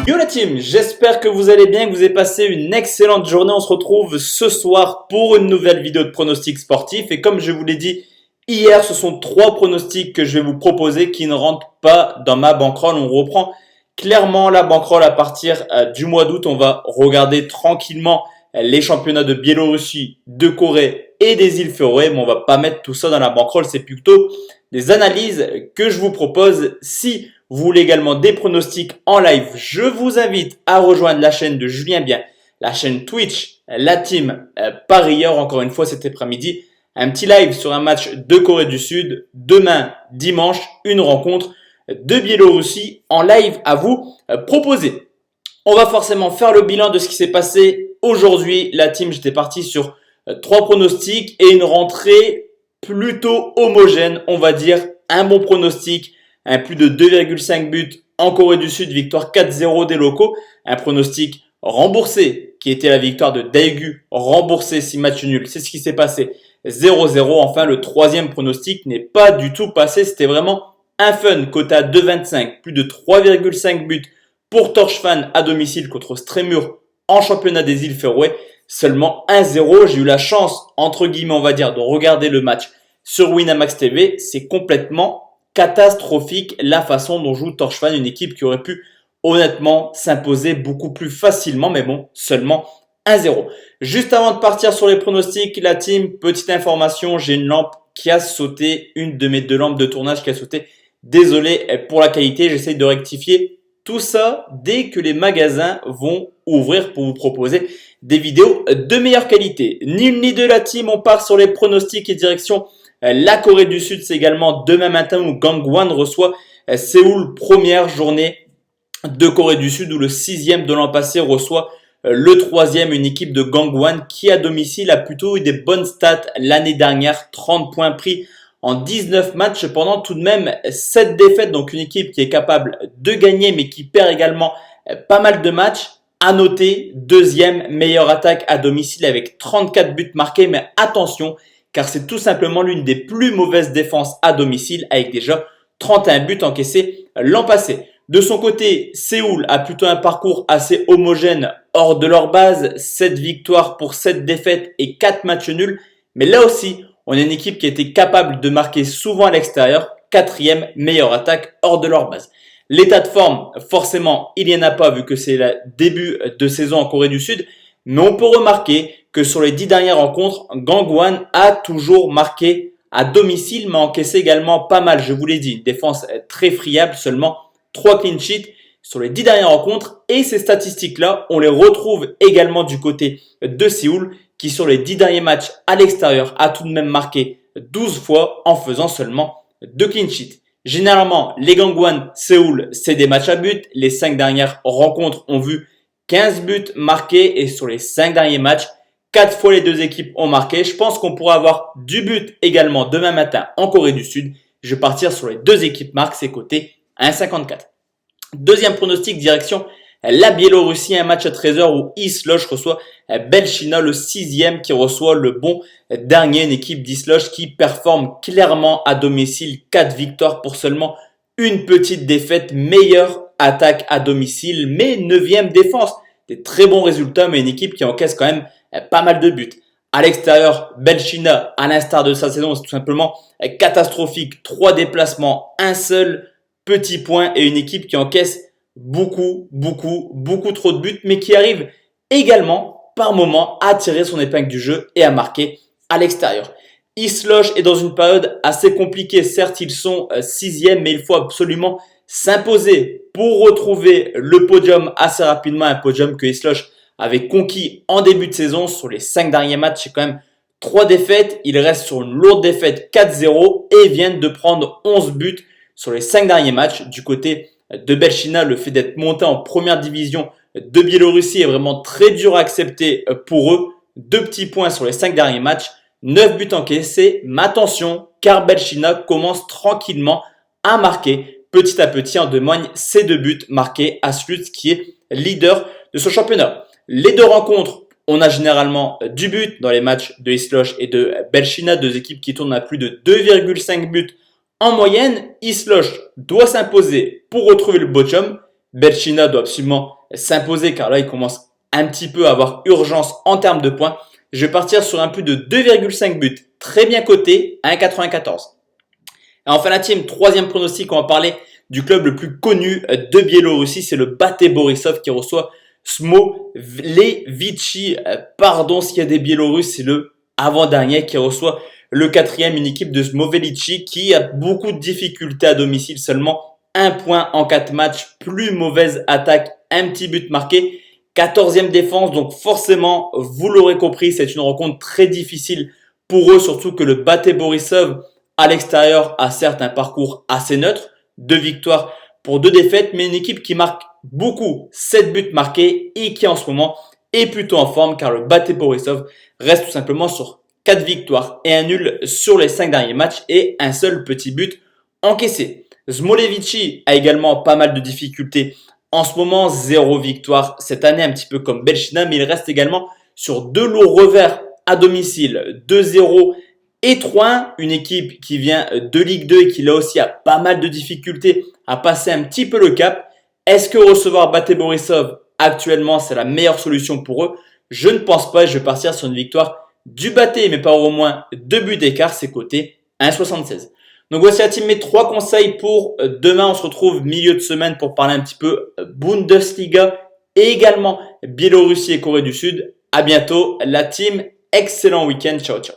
Yo la team, j'espère que vous allez bien, que vous avez passé une excellente journée. On se retrouve ce soir pour une nouvelle vidéo de pronostics sportifs. Et comme je vous l'ai dit hier, ce sont 3 pronostics que je vais vous proposer qui ne rentrent pas dans ma bankroll. On reprend clairement la bankroll à partir du mois d'août. On va regarder tranquillement les championnats de Biélorussie, de Corée et des îles Féroé. Mais on va pas mettre tout ça dans la bankroll, c'est plutôt des analyses que je vous propose. Si vous voulez également des pronostics en live, je vous invite à rejoindre la chaîne de Julien Bien, la chaîne Twitch, la team Parieur, encore une fois cet après-midi. Un petit live sur un match de Corée du Sud. Demain, dimanche, une rencontre de Biélorussie en live à vous proposer. On va forcément faire le bilan de ce qui s'est passé aujourd'hui. La team, j'étais parti sur 3 pronostics et une rentrée plutôt homogène, on va dire. Un bon pronostic. Un plus de 2,5 buts en Corée du Sud, victoire 4-0 des locaux. Un pronostic remboursé qui était la victoire de Daegu, remboursé 6 matchs nuls. C'est ce qui s'est passé 0-0. Enfin, le troisième pronostic n'est pas du tout passé. C'était vraiment un fun. Quota 2,25, plus de 3,5 buts pour Torchfan à domicile contre Stremur en championnat des îles Féroé. Seulement 1-0. J'ai eu la chance, entre guillemets, on va dire, de regarder le match sur Winamax TV. C'est complètement catastrophique la façon dont joue Torchfan, une équipe qui aurait pu honnêtement s'imposer beaucoup plus facilement, mais bon, seulement 1-0. Juste avant de partir sur les pronostics, la team, petite information, j'ai une lampe qui a sauté, une de mes 2 lampes de tournage qui a sauté. Désolé pour la qualité, j'essaye de rectifier tout ça dès que les magasins vont ouvrir pour vous proposer des vidéos de meilleure qualité. Ni une ni deux la team, on part sur les pronostics et direction la Corée du Sud. C'est également demain matin où Gangwon reçoit Séoul, première journée de Corée du Sud, où le 6e de l'an passé reçoit le 3e, une équipe de Gangwon qui à domicile a plutôt eu des bonnes stats l'année dernière, 30 points pris en 19 matchs, cependant tout de même 7 défaites, donc une équipe qui est capable de gagner mais qui perd également pas mal de matchs. À noter, 2e meilleure attaque à domicile avec 34 buts marqués, mais attention, car c'est tout simplement l'une des plus mauvaises défenses à domicile avec déjà 31 buts encaissés l'an passé. De son côté, Séoul a plutôt un parcours assez homogène hors de leur base, 7 victoires pour 7 défaites et 4 matchs nuls. Mais là aussi, on a une équipe qui a été capable de marquer souvent à l'extérieur, 4e meilleure attaque hors de leur base. L'état de forme, forcément, il n'y en a pas vu que c'est le début de saison en Corée du Sud. Mais on peut remarquer que sur les 10 dernières rencontres, Gangwon a toujours marqué à domicile, mais encaissé également pas mal. Je vous l'ai dit, une défense très friable, seulement 3 clean sheets sur les 10 dernières rencontres. Et ces statistiques-là, on les retrouve également du côté de Séoul, qui sur les 10 derniers matchs à l'extérieur a tout de même marqué 12 fois en faisant seulement 2 clean sheets. Généralement, les Gangwon Séoul, c'est des matchs à but. Les 5 dernières rencontres ont vu 15 buts marqués et sur les 5 derniers matchs, 4 fois les 2 équipes ont marqué. Je pense qu'on pourra avoir du but également demain matin en Corée du Sud. Je vais partir sur les 2 équipes marques, c'est coté 1,54. Deuxième pronostic, direction la Biélorussie, un match à 13h où Isloch reçoit Belchina, le 6e qui reçoit le bon dernier, une équipe d'Isloch qui performe clairement à domicile, 4 victoires pour seulement une petite défaite, meilleure attaque à domicile, mais 9e défense. Des très bons résultats, mais une équipe qui encaisse quand même pas mal de buts. À l'extérieur, Belchina, à l'instar de sa saison, c'est tout simplement catastrophique. 3 déplacements, un seul petit point et une équipe qui encaisse beaucoup trop de buts, mais qui arrive également par moment à tirer son épingle du jeu et à marquer à l'extérieur. Isloch est dans une période assez compliquée. Certes, ils sont 6e, mais il faut absolument s'imposer pour retrouver le podium assez rapidement. Un podium que Isloch avait conquis en début de saison. Sur les 5 derniers matchs, c'est quand même 3 défaites. Il reste sur une lourde défaite 4-0 et viennent de prendre 11 buts sur les 5 derniers matchs. Du côté de Belchina, le fait d'être monté en première division de Biélorussie est vraiment très dur à accepter pour eux. 2 petits points sur les 5 derniers matchs, 9 buts encaissés. Mais attention, car Belchina commence tranquillement à marquer. Petit à petit, en témoignent ces 2 buts marqués à Sluts qui est leader de ce championnat. Les 2 rencontres, on a généralement du but dans les matchs de Isloch et de Belchina, 2 équipes qui tournent à plus de 2,5 buts en moyenne. Isloch doit s'imposer pour retrouver le podium, Belchina doit absolument s'imposer car là, il commence un petit peu à avoir urgence en termes de points. Je vais partir sur un plus de 2,5 buts, très bien coté, à 1,94. Et enfin la team, troisième pronostic, on va parler du club le plus connu de Biélorussie, c'est le Bate Borisov qui reçoit Smolevitchi. Pardon s'il y a des Biélorusses, c'est le avant-dernier qui reçoit le quatrième, une équipe de Smolevitchi qui a beaucoup de difficultés à domicile, seulement un point en 4 matchs, plus mauvaise attaque, un petit but marqué, 14e défense, donc forcément, vous l'aurez compris, c'est une rencontre très difficile pour eux, surtout que le Bate Borisov à l'extérieur a certes un parcours assez neutre, 2 victoires pour 2 défaites, mais une équipe qui marque beaucoup, 7 buts marqués et qui en ce moment est plutôt en forme car le Bate Borisov reste tout simplement sur 4 victoires et un nul sur les 5 derniers matchs et un seul petit but encaissé. Smolevitchi a également pas mal de difficultés. En ce moment, 0 victoire cette année, un petit peu comme Belchina, mais il reste également sur 2 lourds revers à domicile, 2-0 et 3-1, une équipe qui vient de Ligue 2 et qui là aussi a pas mal de difficultés à passer un petit peu le cap. Est-ce que recevoir Bate Borisov actuellement c'est la meilleure solution pour eux? Je ne pense pas, je vais partir sur une victoire du Bate, mais pas au moins 2 buts d'écart, c'est coté 1,76. Donc voici la team, mes 3 conseils pour demain. On se retrouve milieu de semaine pour parler un petit peu Bundesliga et également Biélorussie et Corée du Sud. À bientôt la team, excellent week-end, ciao ciao.